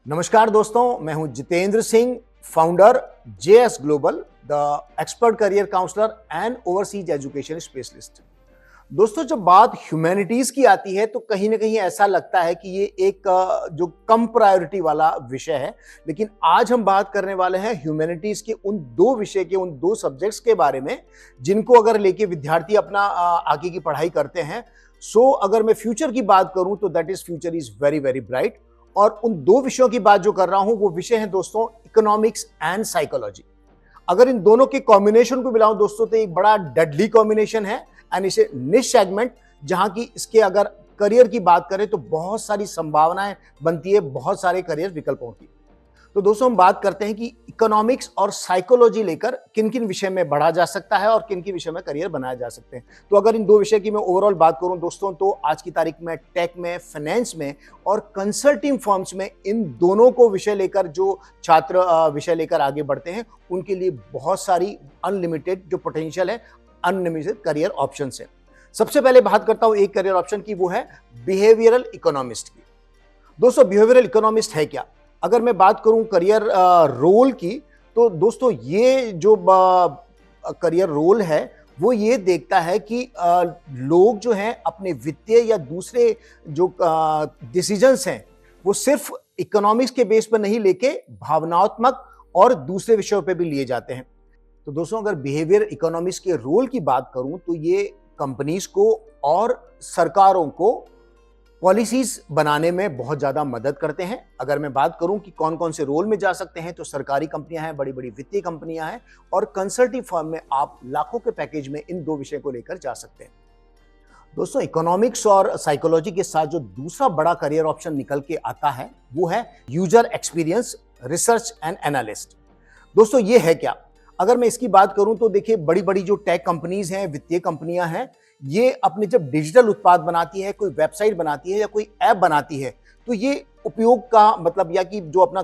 नमस्कार दोस्तों, मैं हूं Jitendra Singh, founder J S global, the expert career counsellor and overseas education specialist. दोस्तों, जब बात ह्यूमैनिटीज की आती है तो कहीं ना कहीं ऐसा लगता है कि ये एक जो कम प्रायोरिटी वाला विषय है। लेकिन आज हम बात करने वाले हैं ह्यूमैनिटीज के उन दो विषय के, उन दो सब्जेक्ट्स के बारे में जिनको अगर लेके विद्यार्थी अपना आगे की पढ़ाई करते हैं। अगर मैं फ्यूचर की बात करूं तो that is future is very very bright. और उन दो विषयों की बात जो कर रहा हूं वो विषय है दोस्तों इकोनॉमिक्स एंड साइकोलॉजी। अगर इन दोनों के कॉम्बिनेशन को मिलाऊं दोस्तों तो एक बड़ा डेडली कॉम्बिनेशन है एंड इसे निश सेगमेंट, जहां की इसके अगर करियर की बात करें तो बहुत सारी संभावनाएं बनती है, बहुत सारे करियर विकल्पों की। तो दोस्तों हम बात करते हैं कि इकोनॉमिक्स और साइकोलॉजी लेकर किन किन विषय में बढ़ा जा सकता है और किन किन विषय में करियर बनाया जा सकते हैं। तो अगर इन दो विषय की मैं ओवरऑल बात करूं दोस्तों तो आज की तारीख में टेक में, फाइनेंस में और कंसल्टिंग फर्म्स में इन दोनों को विषय लेकर जो छात्र विषय लेकर आगे बढ़ते हैं उनके लिए बहुत सारी अनलिमिटेड जो पोटेंशियल है, अनलिमिटेड करियर ऑप्शन है। सबसे पहले बात करता हूं एक करियर ऑप्शन की, वो है बिहेवियरल इकोनॉमिस्ट की। दोस्तों बिहेवियरल इकोनॉमिस्ट है क्या? अगर मैं बात करूं करियर रोल की तो दोस्तों ये जो करियर रोल है वो ये देखता है कि लोग जो हैं अपने वित्तीय या दूसरे जो डिसीजंस हैं वो सिर्फ इकोनॉमिक्स के बेस पर नहीं लेके भावनात्मक और दूसरे विषयों पे भी लिए जाते हैं। तो दोस्तों अगर बिहेवियर इकोनॉमिक्स के रोल की बात करूं तो ये कंपनीज को और सरकारों को पॉलिसीज बनाने में बहुत ज्यादा मदद करते हैं। अगर मैं बात करूं कि कौन कौन से रोल में जा सकते हैं तो सरकारी कंपनियां हैं, बड़ी बड़ी वित्तीय कंपनियां हैं और कंसल्टिंग फर्म में आप लाखों के पैकेज में इन दो विषय को लेकर जा सकते हैं। दोस्तों इकोनॉमिक्स और साइकोलॉजी के साथ जो दूसरा बड़ा करियर ऑप्शन निकल के आता है वो है user experience research and analyst. दोस्तों ये है क्या? अगर मैं इसकी बात करूं तो देखिए बड़ी बड़ी जो टेक कंपनीज हैं, वित्तीय कंपनियां हैं, ये अपने जब डिजिटल उत्पाद बनाती है, कोई वेबसाइट बनाती है या कोई ऐप बनाती है तो ये उपयोग का मतलब या कि जो अपना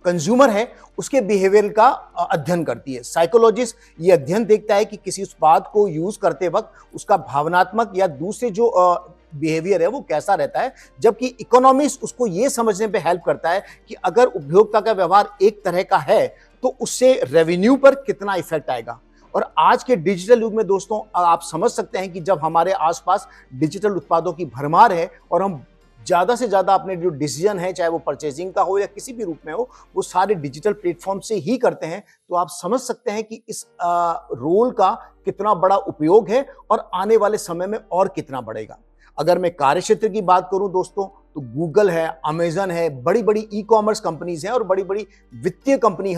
कंज्यूमर है उसके बिहेवियर का अध्ययन करती है। साइकोलॉजिस्ट ये अध्ययन देखता है कि किसी उत्पाद को यूज करते वक्त उसका भावनात्मक या दूसरे जो बिहेवियर है वो कैसा रहता है, जबकि इकोनॉमिस्ट उसको ये समझने पे हेल्प करता है कि अगर उपभोक्ता का व्यवहार एक तरह का है तो उससे रेवेन्यू पर कितना इफेक्ट आएगा। और आज के डिजिटल युग में दोस्तों आप समझ सकते हैं कि जब हमारे आसपास डिजिटल उत्पादों की भरमार है और हम ज्यादा से ज्यादा अपने जो डिसीजन है, चाहे वो परचेजिंग का हो या किसी भी रूप में हो, वो सारे डिजिटल प्लेटफॉर्म से ही करते हैं, तो आप समझ सकते हैं कि इस रोल का कितना बड़ा उपयोग है और आने वाले समय में और कितना बढ़ेगा। अगर मैं कार्य क्षेत्र की बात करूं दोस्तों तो गूगल है, अमेजन है, बड़ी बड़ी ई कॉमर्स कंपनीज हैं और बड़ी बड़ी वित्तीय कंपनी,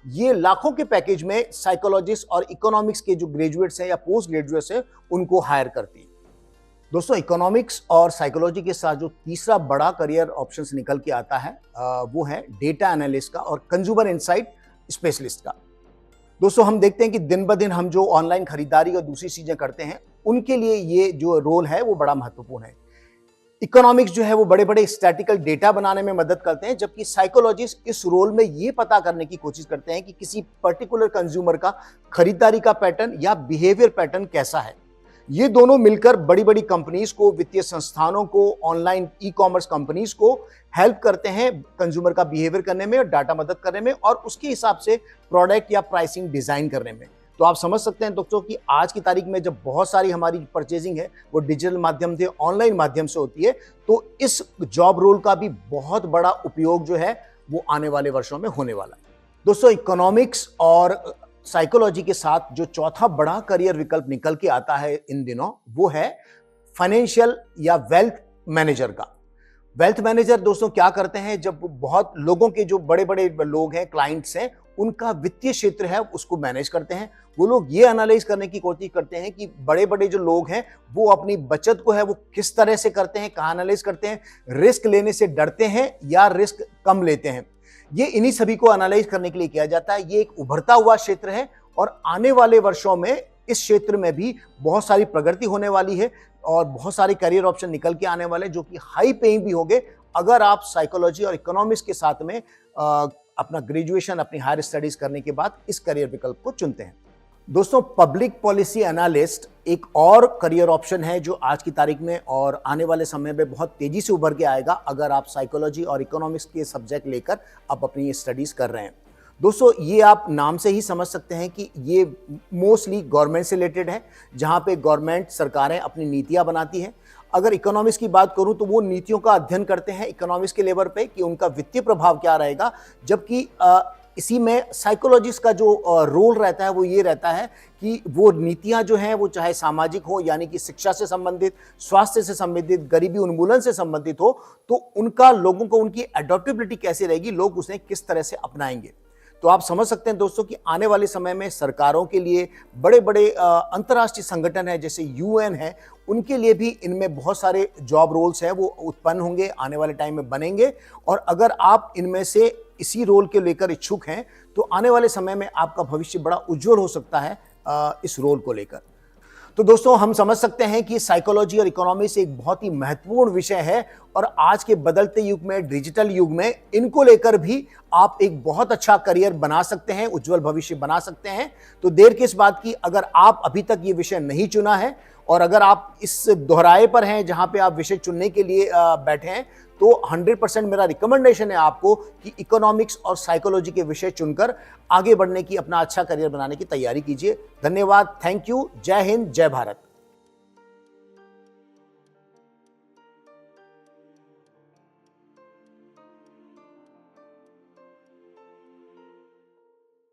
ये लाखों के पैकेज में साइकोलॉजिस्ट और इकोनॉमिक्स के जो ग्रेजुएट्स हैं या पोस्ट ग्रेजुएट्स हैं उनको हायर करती है। दोस्तों इकोनॉमिक्स और साइकोलॉजी के साथ जो तीसरा बड़ा करियर ऑप्शन निकल के आता है वो है डेटा एनालिस्ट का और कंज्यूमर इनसाइट स्पेशलिस्ट का। दोस्तों हम देखते हैं कि दिन ब दिन हम जो ऑनलाइन खरीदारी और दूसरी चीजें करते हैं उनके लिए ये जो रोल है वो बड़ा महत्वपूर्ण है। इकोनॉमिक्स जो है वो बड़े बड़े स्टैटिकल डेटा बनाने में मदद करते हैं, जबकि साइकोलॉजिस्ट इस रोल में ये पता करने की कोशिश करते हैं कि किसी पर्टिकुलर कंज्यूमर का खरीदारी का पैटर्न या बिहेवियर पैटर्न कैसा है। ये दोनों मिलकर बड़ी बड़ी कंपनीज को, वित्तीय संस्थानों को, ऑनलाइन ई कॉमर्स कंपनीज को हेल्प करते हैं कंज्यूमर का बिहेवियर करने में और डाटा मदद करने में और उसके हिसाब से प्रोडक्ट या प्राइसिंग डिजाइन करने में। तो आप समझ सकते हैं दोस्तों कि आज की तारीख में जब बहुत सारी हमारी परचेजिंग है वो डिजिटल माध्यम से, ऑनलाइन माध्यम से होती है, तो इस जॉब रोल का भी बहुत बड़ा उपयोग जो है वो आने वाले वर्षों में होने वाला है। दोस्तों इकोनॉमिक्स और साइकोलॉजी के साथ जो चौथा बड़ा करियर विकल्प निकल के आता है इन दिनों वो है फाइनेंशियल या वेल्थ मैनेजर का। वेल्थ मैनेजर दोस्तों क्या करते हैं, जब बहुत लोगों के जो बड़े बड़े लोग हैं, क्लाइंट्स हैं, उनका वित्तीय क्षेत्र है उसको मैनेज करते हैं। वो लोग ये एनालाइज करने की कोशिश करते हैं कि बड़े बड़े जो लोग हैं वो अपनी बचत को है वो किस तरह से करते हैं, कहाँ एनालाइज करते हैं, रिस्क लेने से डरते हैं या रिस्क कम लेते हैं। ये इन्हीं सभी को एनालाइज करने के लिए किया जाता है। ये एक उभरता हुआ क्षेत्र है और आने वाले वर्षों में इस क्षेत्र में भी बहुत सारी प्रगति होने वाली है और बहुत सारे करियर ऑप्शन निकल के आने वाले जो कि हाई पेइंग भी होंगे अगर आप साइकोलॉजी और इकोनॉमिक्स के साथ में अपना ग्रेजुएशन, अपनी हायर स्टडीज करने के बाद इस करियर विकल्प को चुनते हैं। दोस्तों, पब्लिक पॉलिसी एनालिस्ट एक और करियर ऑप्शन है जो आज की तारीख में और आने वाले समय में बहुत तेजी से उभर के आएगा अगर आप साइकोलॉजी और इकोनॉमिक्स के सब्जेक्ट लेकर आप अपनी स्टडीज कर रहे हैं। दोस्तों, ये आप नाम से ही समझ सकते हैं कि ये मोस्टली गवर्नमेंट से रिलेटेड है, जहां पे गवर्नमेंट सरकारें अपनी नीतियां बनाती हैं। अगर इकोनॉमिक्स की बात करूं तो वो नीतियों का अध्ययन करते हैं इकोनॉमिक्स के लेवल पे कि उनका वित्तीय प्रभाव क्या रहेगा, जबकि इसी में साइकोलॉजिस्ट का जो रोल रहता है वो ये रहता है कि वो नीतियां जो हैं वो चाहे सामाजिक हो, यानी कि शिक्षा से संबंधित, स्वास्थ्य से संबंधित, गरीबी उन्मूलन से संबंधित हो, तो उनका लोगों को उनकी एडॉप्टेबिलिटी कैसी रहेगी, लोग उसे किस तरह से अपनाएंगे। तो आप समझ सकते हैं दोस्तों कि आने वाले समय में सरकारों के लिए बड़े बड़े अंतर्राष्ट्रीय संगठन है जैसे यूएन है, उनके लिए भी इनमें बहुत सारे जॉब रोल्स हैं वो उत्पन्न होंगे, आने वाले टाइम में बनेंगे। और अगर आप इनमें से इसी रोल के लेकर इच्छुक हैं तो आने वाले समय में आपका भविष्य बड़ा उज्जवल हो सकता है इस रोल को लेकर। तो दोस्तों, हम समझ सकते हैं कि साइकोलॉजी और इकोनॉमिक्स एक बहुत ही महत्वपूर्ण विषय है और आज के बदलते युग में, डिजिटल युग में इनको लेकर भी आप एक बहुत अच्छा करियर बना सकते हैं, उज्जवल भविष्य बना सकते हैं। तो देर किस बात की, अगर आप अभी तक ये विषय नहीं चुना है और अगर आप इस दोहराए पर हैं जहां पे आप विषय चुनने के लिए बैठे हैं, तो 100% मेरा रिकमेंडेशन है आपको कि इकोनॉमिक्स और साइकोलॉजी के विषय चुनकर आगे बढ़ने की, अपना अच्छा करियर बनाने की तैयारी कीजिए। धन्यवाद, थैंक यू, जय हिंद, जय भारत।